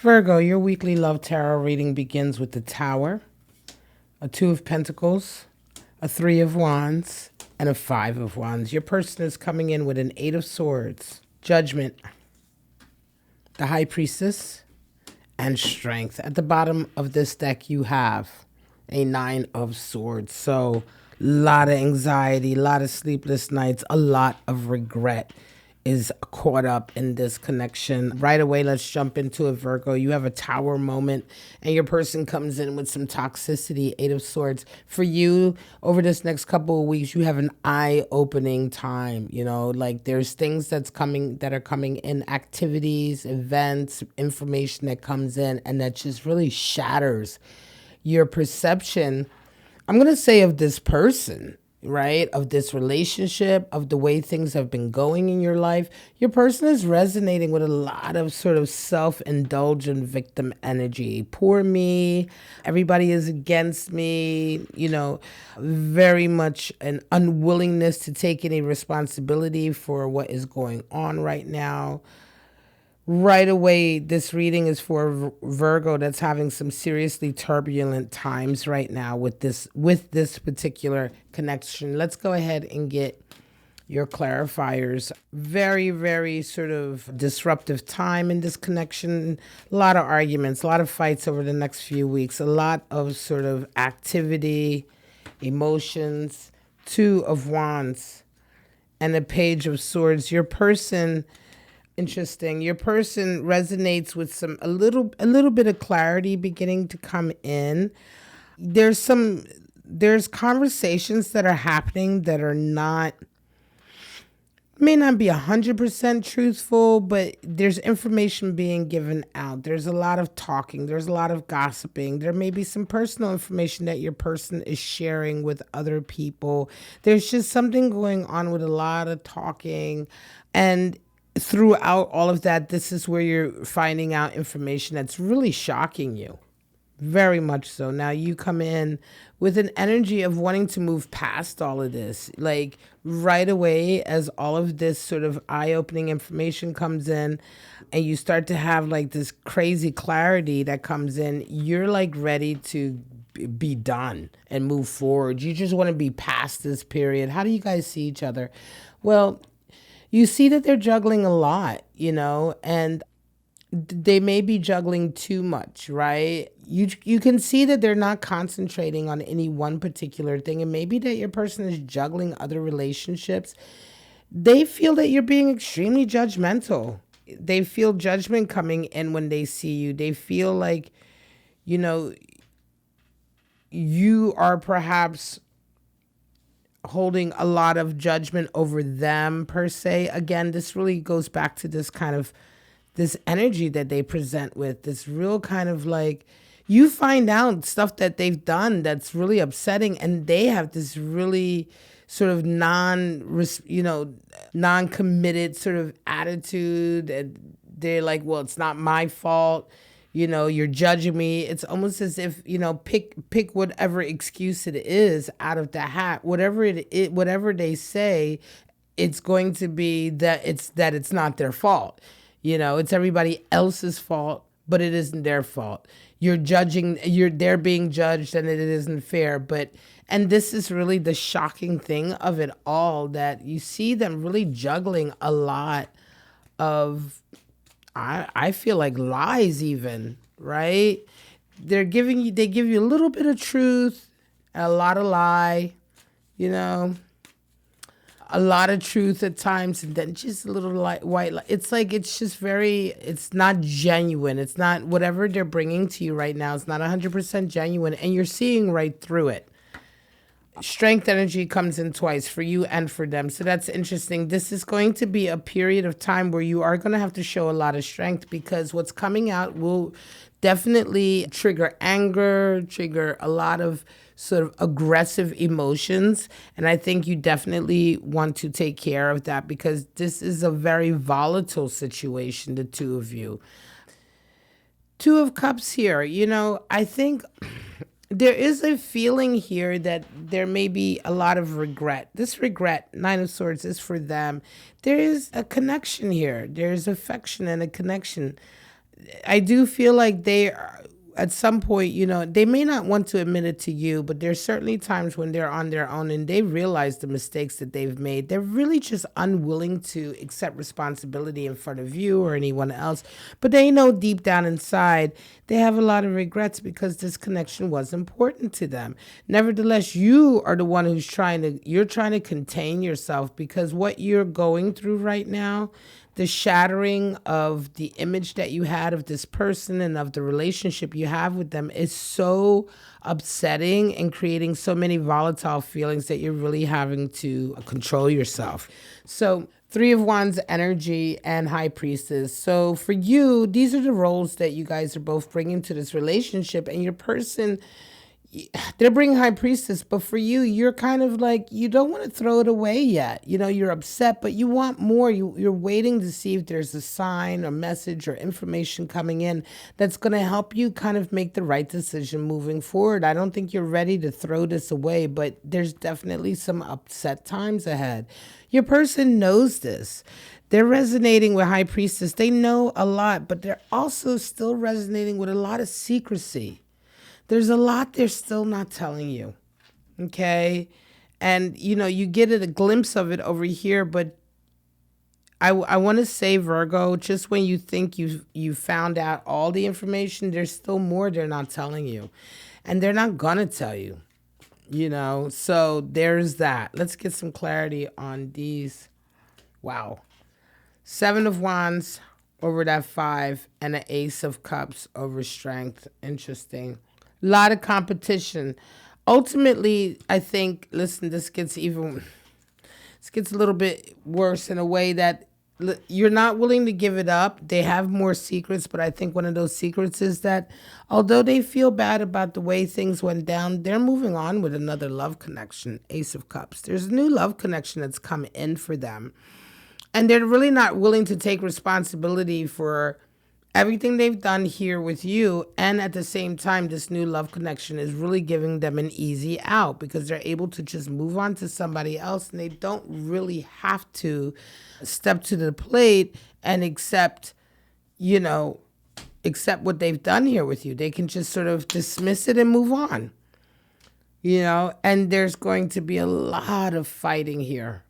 Virgo, your weekly love tarot reading begins with the Tower, a Two of Pentacles, a Three of Wands, and a Five of Wands. Your person is coming in with an Eight of Swords, Judgment, the High Priestess, and Strength. At the bottom of this deck, you have a Nine of Swords. So, a lot of anxiety, a lot of sleepless nights, a lot of regret is caught up in this connection. Right away, let's jump into it, Virgo. You have a Tower moment, and your person comes in with some toxicity, Eight of Swords. For you, over this next couple of weeks, you have an eye-opening time. You know, like there's things that are coming in, activities, events, information that comes in, and that just really shatters your perception, I'm going to say, of this person, right? Of this relationship, of the way things have been going in your life. Your person is resonating with a lot of sort of self-indulgent victim energy. Poor me, everybody is against me, you know, very much an unwillingness to take any responsibility for what is going on right now. Right away, this reading is for Virgo that's having some seriously turbulent times right now with this particular connection. Let's go ahead and get your clarifiers. Very, very sort of disruptive time in this connection. A lot of arguments, a lot of fights over the next few weeks, a lot of sort of activity, emotions. Two of Wands and a Page of Swords. Your person, interesting. Your person resonates with a little bit of clarity beginning to come in. There's conversations that are happening that are may not be 100% truthful, but there's information being given out. There's a lot of talking. There's a lot of gossiping. There may be some personal information that your person is sharing with other people. There's just something going on with a lot of talking. And throughout all of that, this is where you're finding out information that's really shocking you. Very much so. Now you come in with an energy of wanting to move past all of this. Like right away, as all of this sort of eye-opening information comes in and you start to have like this crazy clarity that comes in, you're like ready to be done and move forward. You just want to be past this period. How do you guys see each other? Well, you see that they're juggling a lot, you know, and they may be juggling too much, right? You can see that they're not concentrating on any one particular thing, and maybe that your person is juggling other relationships. They feel that you're being extremely judgmental. They feel judgment coming in when they see you. They feel like, you know, you are perhaps holding a lot of judgment over them per se. Again, this really goes back to this kind of this energy that they present with, this real kind of like, you find out stuff that they've done that's really upsetting, and they have this really sort of non-committed sort of attitude, and they're like, well, it's not my fault. You know, you're judging me. It's almost as if, you know, pick whatever excuse it is out of the hat. Whatever they say, it's going to be that it's not their fault. You know, it's everybody else's fault, but it isn't their fault. They're being judged, and it isn't fair. And this is really the shocking thing of it all, that you see them really juggling a lot of, I feel like, lies even, right? They give you a little bit of truth, a lot of lie, you know, a lot of truth at times, and then just a little white lie. It's like, it's not genuine. It's not, whatever they're bringing to you right now, it's not 100% genuine, and you're seeing right through it. Strength energy comes in twice for you and for them. So that's interesting. This is going to be a period of time where you are going to have to show a lot of strength, because what's coming out will definitely trigger anger, trigger a lot of sort of aggressive emotions. And I think you definitely want to take care of that, because this is a very volatile situation, the two of you. Two of Cups here, you know, I think there is a feeling here that there may be a lot of regret. This regret, Nine of Swords, is for them. There is a connection here. There's affection and a connection. I do feel like they are, at some point, they may not want to admit it to you, but there's certainly times when they're on their own and they realize the mistakes that they've made. They're really just unwilling to accept responsibility in front of you or anyone else. But they know deep down inside they have a lot of regrets because this connection was important to them. Nevertheless, you are the one you're trying to contain yourself, because what you're going through right now, the shattering of the image that you had of this person and of the relationship you have with them, is so upsetting and creating so many volatile feelings that you're really having to control yourself. So, Three of Wands energy and High Priestess. So for you, these are the roles that you guys are both bringing to this relationship, and your person, they're bringing High Priestess, but for you, you're kind of like, you don't want to throw it away yet. You're upset, but you want more. You're waiting to see if there's a sign or message or information coming in that's going to help you kind of make the right decision moving forward. I don't think you're ready to throw this away, but there's definitely some upset times ahead. Your person knows this. They're resonating with High Priestess. They know a lot, but they're also still resonating with a lot of secrecy. There's a lot they're still not telling you, okay? And, you get a glimpse of it over here, but I want to say, Virgo, just when you think you found out all the information, there's still more they're not telling you. And they're not going to tell you, So there's that. Let's get some clarity on these. Wow. 7 of Wands over that 5, and an Ace of Cups over Strength. Interesting. A lot of competition. Ultimately, I think, listen, this gets a little bit worse in a way that you're not willing to give it up. They have more secrets, but I think one of those secrets is that although they feel bad about the way things went down, they're moving on with another love connection. Ace of Cups. There's a new love connection that's come in for them. And they're really not willing to take responsibility for everything they've done here with you. And at the same time, this new love connection is really giving them an easy out, because they're able to just move on to somebody else, and they don't really have to step to the plate and accept what they've done here with you. They can just sort of dismiss it and move on, and there's going to be a lot of fighting here.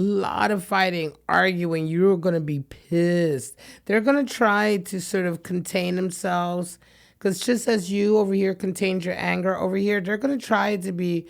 Lot of fighting, arguing. You're going to be pissed. They're going to try to sort of contain themselves, because just as you over here contained your anger over here, they're going to try to be,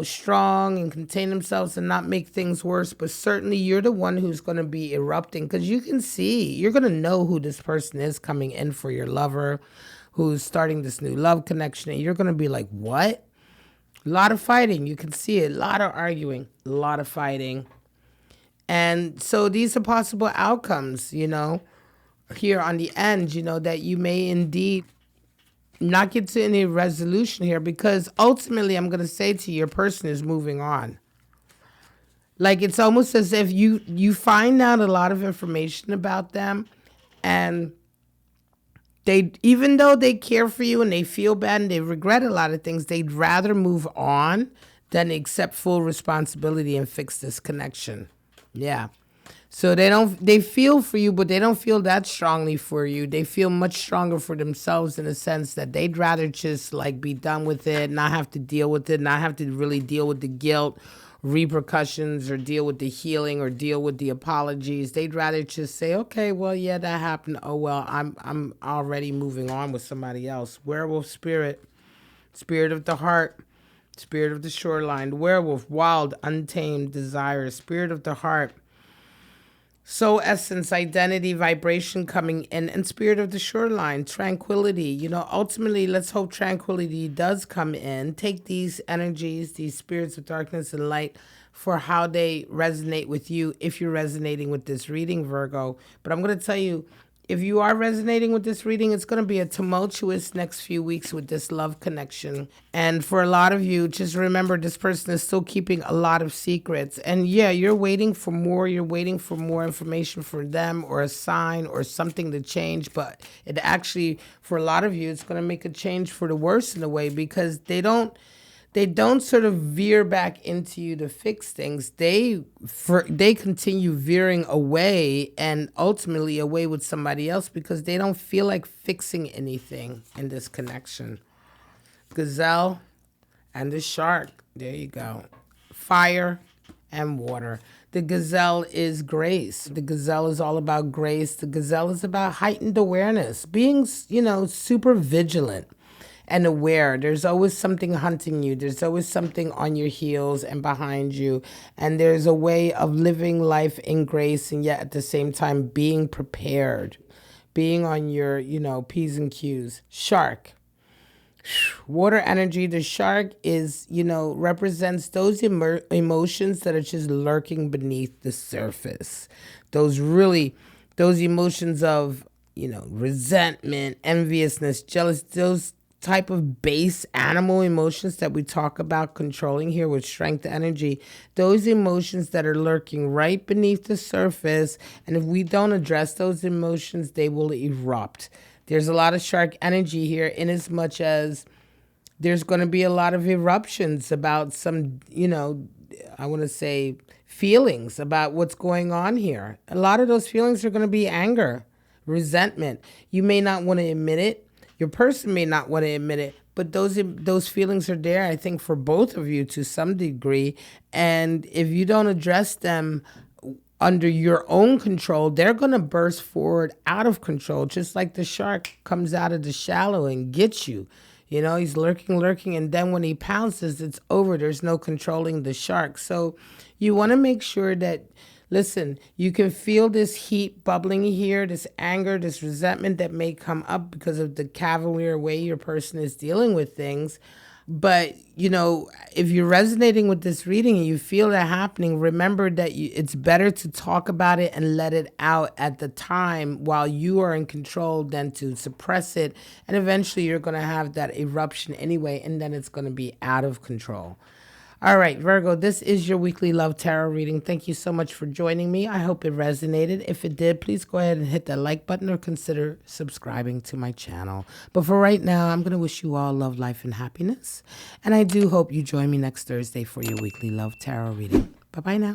strong and contain themselves and not make things worse. But certainly you're the one who's going to be erupting, because you can see, you're going to know who this person is coming in for your lover, who's starting this new love connection. And you're going to be like, what? A lot of fighting. You can see it. A lot of arguing. A lot of fighting. And so these are possible outcomes, here on the end, that you may indeed not get to any resolution here, because ultimately I'm going to say to you, your person is moving on. Like, it's almost as if you find out a lot of information about them, and they, even though they care for you and they feel bad and they regret a lot of things, they'd rather move on than accept full responsibility and fix this connection. Yeah. So they feel for you, but they don't feel that strongly for you. They feel much stronger for themselves, in a sense that they'd rather just like be done with it, not have to deal with it, not have to really deal with the guilt, repercussions, or deal with the healing, or deal with the apologies. They'd rather just say, okay, well, yeah, that happened. Oh, well, I'm already moving on with somebody else. Werewolf spirit, spirit of the heart, spirit of the shoreline, werewolf, wild, untamed, desire, spirit of the heart, soul essence, identity, vibration coming in, and spirit of the shoreline, tranquility. Ultimately, let's hope tranquility does come in. Take these energies, these spirits of darkness and light, for how they resonate with you, if you're resonating with this reading, Virgo. But I'm going to tell you, if you are resonating with this reading, it's going to be a tumultuous next few weeks with this love connection. And for a lot of you, just remember, this person is still keeping a lot of secrets. And yeah, you're waiting for more. You're waiting for more information from them, or a sign, or something to change. But it actually, for a lot of you, it's going to make a change for the worse in a way, because they don't they don't sort of veer back into you to fix things. They continue veering away and ultimately away with somebody else because they don't feel like fixing anything in this connection. Gazelle and the shark. There you go. Fire and water. The gazelle is grace. The gazelle is all about grace. The gazelle is about heightened awareness, being, super vigilant and aware. There's always something hunting you. There's always something on your heels and behind you. And there's a way of living life in grace and yet at the same time being prepared, being on your, P's and Q's. Shark. Water energy, the shark is, represents those emotions that are just lurking beneath the surface. Those emotions of, resentment, enviousness, jealous, those type of base animal emotions that we talk about controlling here with strength energy, those emotions that are lurking right beneath the surface. And if we don't address those emotions, they will erupt. There's a lot of shark energy here in as much as there's going to be a lot of eruptions about some, I want to say feelings about what's going on here. A lot of those feelings are going to be anger, resentment. You may not want to admit it. Your person may not want to admit it, but those feelings are there, I think, for both of you to some degree. And if you don't address them under your own control, they're going to burst forward out of control, just like the shark comes out of the shallow and gets you. He's lurking, and then when he pounces, it's over. There's no controlling the shark. So you want to make sure that, listen, you can feel this heat bubbling here, this anger, this resentment that may come up because of the cavalier way your person is dealing with things. But, if you're resonating with this reading and you feel that happening, remember that it's better to talk about it and let it out at the time while you are in control than to suppress it. And eventually you're going to have that eruption anyway, and then it's going to be out of control. All right, Virgo, this is your weekly love tarot reading. Thank you so much for joining me. I hope it resonated. If it did, please go ahead and hit that like button or consider subscribing to my channel. But for right now, I'm going to wish you all love, life, and happiness. And I do hope you join me next Thursday for your weekly love tarot reading. Bye-bye now.